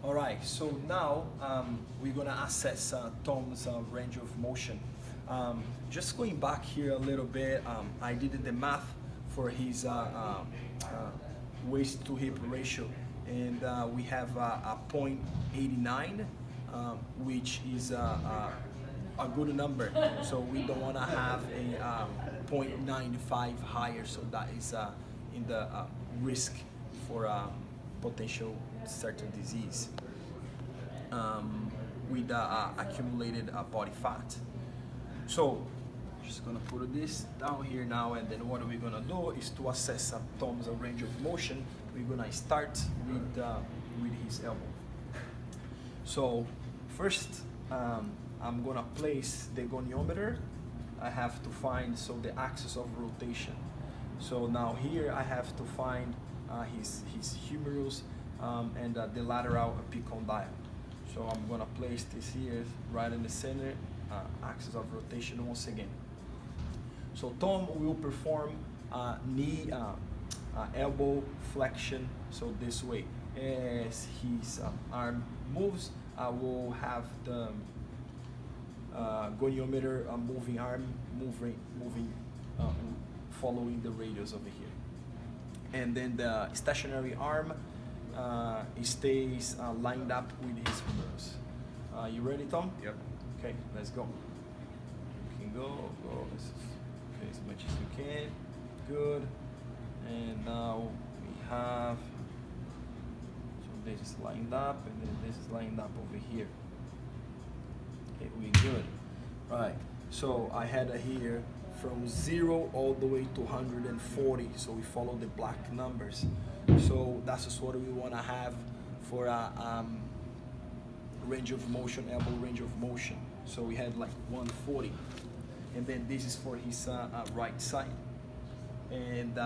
All right, so now we're gonna assess Tom's range of motion. Just going back here a little bit, I did the math for his waist to hip ratio, and we have a 0.89, which is a good number. So we don't want to have a 0.95 higher, so that is in the risk for potential certain disease with accumulated body fat. So just gonna put this down here now, and then what we're gonna do is to assess Tom's range of motion. We're gonna start with his elbow. So first, I'm gonna place the goniometer. I have to find the axis of rotation. So now here I have to find his humerus and the lateral epicondyle. So I'm gonna place this here right in the center, axis of rotation once again. So Tom will perform knee elbow flexion, so this way. As his arm moves, I will have the goniometer moving arm moving following the radius over here. And then the stationary arm stays lined up with his humerus. You ready, Tom? Yep. Okay, let's go. You can go okay, as much as you can. Good. And now we have, so this is lined up, and then this is lined up over here. Okay, we good. Right. So I had here from 0 all the way to 140. So we follow the black numbers. So that's just what we want to have for a range of motion, elbow range of motion. So we had like 140, and then this is for his right side. And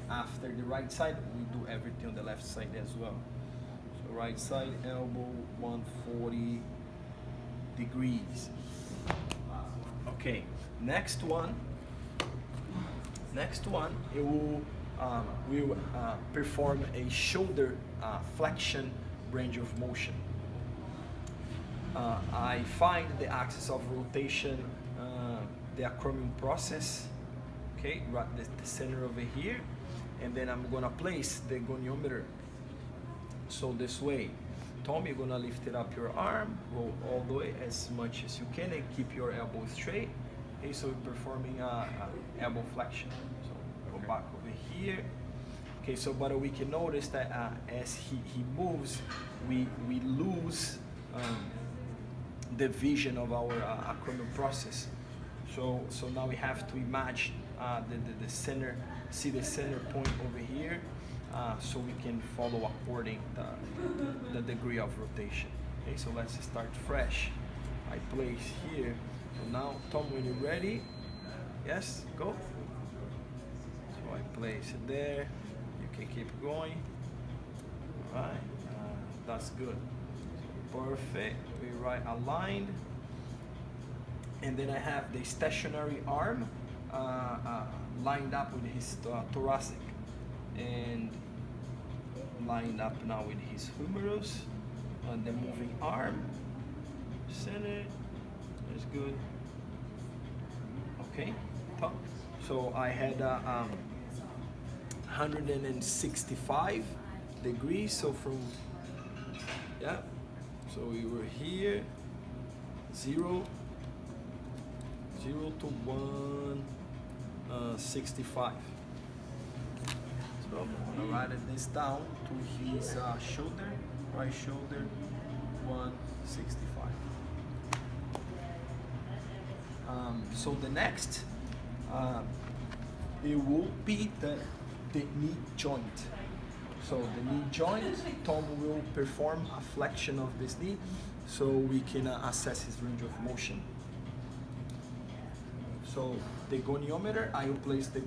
after the right side, we do everything on the left side as well. So right side elbow 140 degrees. Okay, next one, it will we will perform a shoulder flexion range of motion. I find the axis of rotation, the acromion process, okay, right the center over here, and then I'm gonna place the goniometer. So this way, Tom, you're gonna lift it up your arm, go all the way as much as you can, and keep your elbow straight. Okay, so we're performing elbow flexion. So go back over here. Okay, so but we can notice that as he moves, we lose the vision of our acromion process. So now we have to imagine the center, see the center point over here, so we can follow according the degree of rotation. Okay, so let's start fresh. I place here. So now, Tom, when you're ready, yes, go. So I place it there. You can keep going. All right, that's good. Perfect. We right aligned, and then I have the stationary arm lined up with his thoracic, and lined up now with his humerus, and the moving arm center is good. Okay, top. So I had 165 degrees. So from so we were here, 0 to 165. So I'm gonna write this down to his shoulder, right shoulder, 165. So the next, it will be the knee joint. So the knee joint, Tom will perform a flexion of this knee, so we can assess his range of motion. So the goniometer, I will place the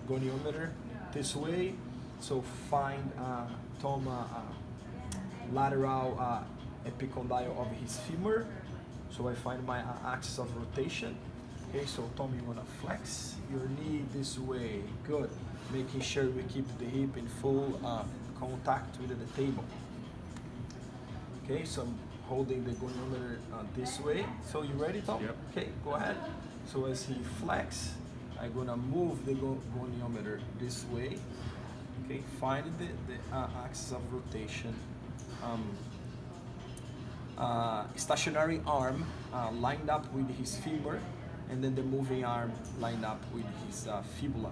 goniometer this way. So find Tom lateral epicondyle of his femur. So I find my axis of rotation. Okay, so Tom, you wanna flex your knee this way. Good. Making sure we keep the hip in full contact with the table. Okay, so I'm holding the goniometer this way. So you ready, Tom? Yep. Okay, go ahead. So as he flex, I'm gonna move the goniometer this way. Okay, find the axis of rotation. Stationary arm lined up with his femur, and then the moving arm lined up with his fibula.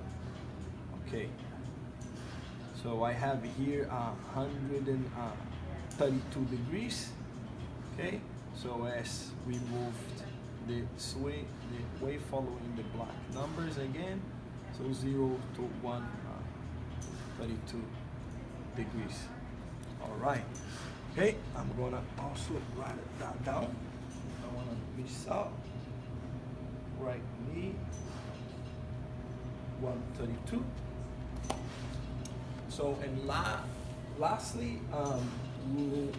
Okay. So I have here 132 degrees. Okay. So as we moved the way following the black numbers again. So 0 to 1, 32 degrees. All right. Okay, I'm gonna also write that down. I wanna miss out. Right knee, 132. So, and lastly, we will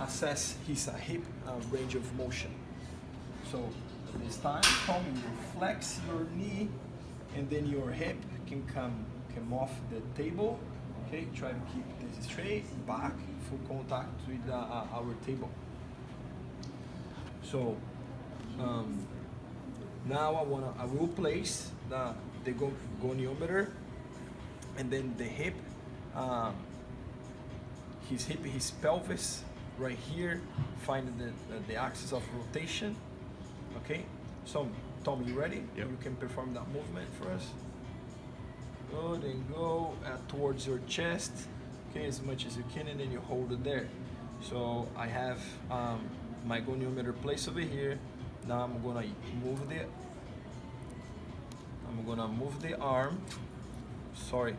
assess his hip range of motion. So this time, Tom, you flex your knee, and then your hip can come off the table. Okay, try to keep this straight, back, full contact with our table. So now I will place the goniometer, and then the hip, his pelvis right here, find the axis of rotation. Okay, so Tom, you ready? Yep. You can perform that movement for us. Good, and go towards your chest, okay, as much as you can, and then you hold it there. So I have my goniometer placed over here. Now I'm gonna move the arm. Sorry.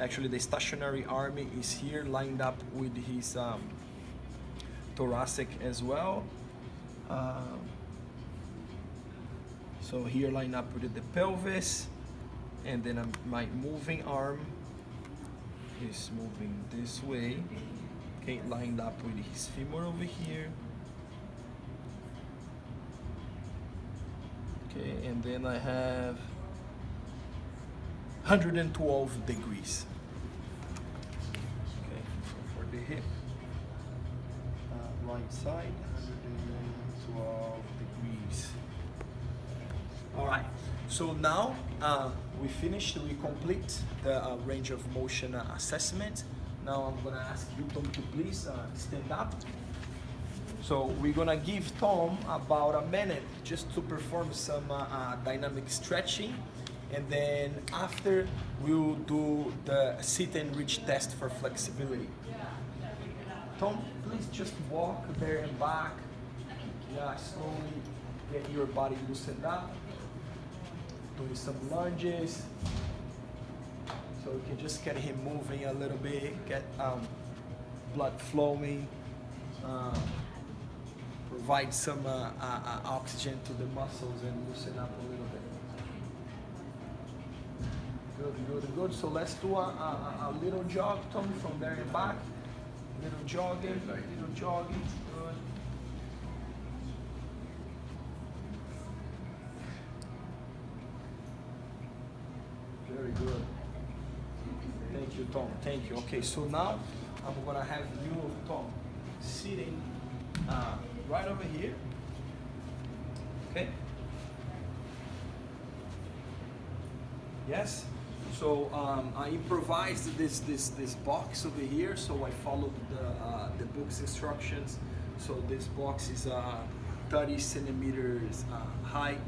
Actually, the stationary arm is here, lined up with his thoracic as well. So here line up with the pelvis, and then my moving arm is moving this way. Okay, lined up with his femur over here. Okay, and then I have 112 degrees. Okay, so for the hip, right side, 112 degrees. All right, so now we complete the range of motion assessment. Now I'm gonna ask you, Tom, to please stand up. So we're gonna give Tom about a minute just to perform some dynamic stretching, and then after we'll do the sit and reach test for flexibility. Tom, please just walk there and back. Yeah, slowly get your body loosened up. Doing some lunges, so you can just get him moving a little bit, get blood flowing, provide some oxygen to the muscles and loosen up a little bit. Good. So let's do a little jog, Tom, from there and back. Little jogging. Good. Very good. Thank you, Tom. Thank you. Okay, so now I'm gonna have you, Tom, sitting right over here. Okay. Yes. So I improvised this box over here. So I followed the book's instructions. So this box is 30 centimeters high.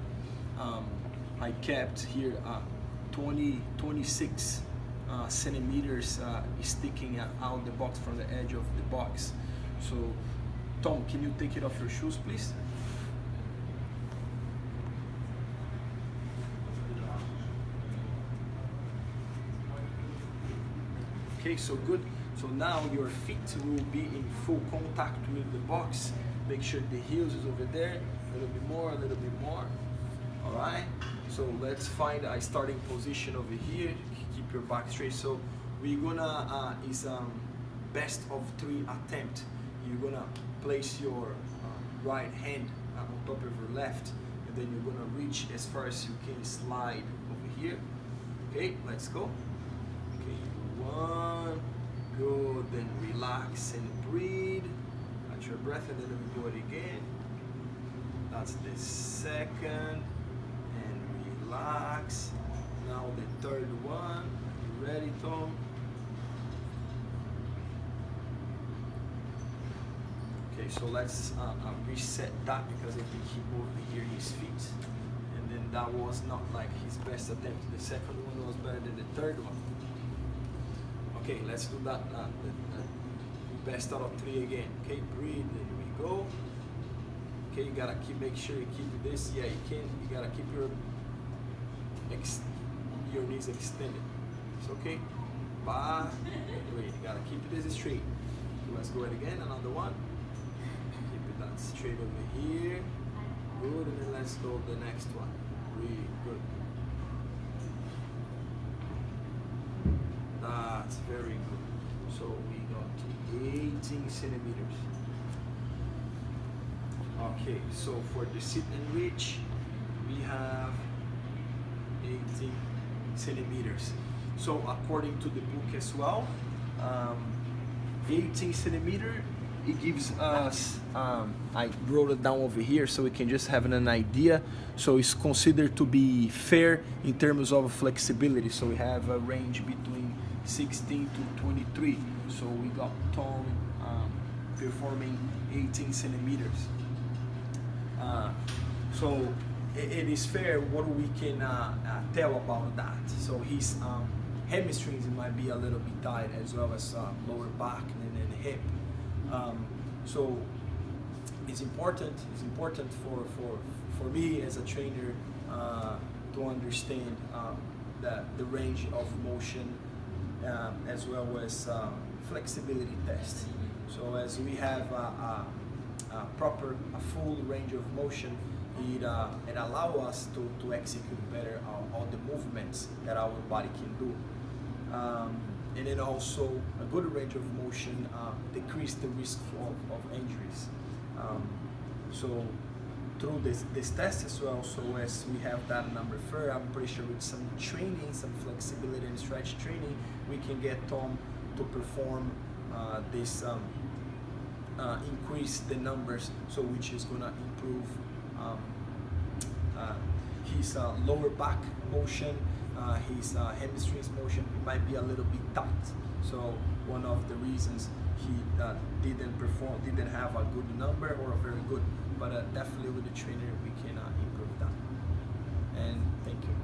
I kept here 26 centimeters sticking out the box from the edge of the box. So Tom, can you take it off your shoes, please? Okay, so good. So now your feet will be in full contact with the box. Make sure the heels is over there. A little bit more. All right. So let's find a starting position over here. Keep your back straight. So we're gonna best of 3 attempt. You're gonna place your right hand on top of your left, and then you're gonna reach as far as you can, slide over here. Okay, let's go. Okay, 1, good, then relax. relax and breathe. Catch your breath and then we do it again. That's the second. And relax. Now the third one. You ready, Tom? Okay, so let's reset that because I think he moved here his feet. And then that was not like his best attempt. The second one was better than the third one. Okay, let's do that the best out of 3 again. Okay, breathe, there we go. Okay, you gotta make sure you keep this. Yeah, you can. You gotta keep your knees extended. It's okay. Bye. Breathe. You gotta keep this straight. So let's go ahead again. Another one. Keep it that straight over here. Good. And then let's go the next one. Breathe. Good. That's very good. So we got 18 centimeters. Okay, so for the sit and reach, we have 18 centimeters. So according to the book as well, 18 centimeter, it gives us, I wrote it down over here so we can just have an idea. So it's considered to be fair in terms of flexibility. So we have a range between 16 to 23. So we got Tom performing 18 centimeters. So it is fair what we can tell about that. So his hamstrings might be a little bit tight, as well as lower back and hip. So it's important for me as a trainer to understand the range of motion as well as flexibility test. So as we have a full range of motion, it allows us to execute better all the movements that our body can do. And then also a good range of motion decrease the risk of injuries. So through this test as well, so as we have that number 4, I'm pretty sure with some training, some flexibility and stretch training, we can get Tom to perform this increase the numbers, so which is gonna improve his lower back motion, his hamstrings motion. It might be a little bit tight. So one of the reasons he didn't have a good number or a very good, but definitely with the trainer we can improve that. And thank you.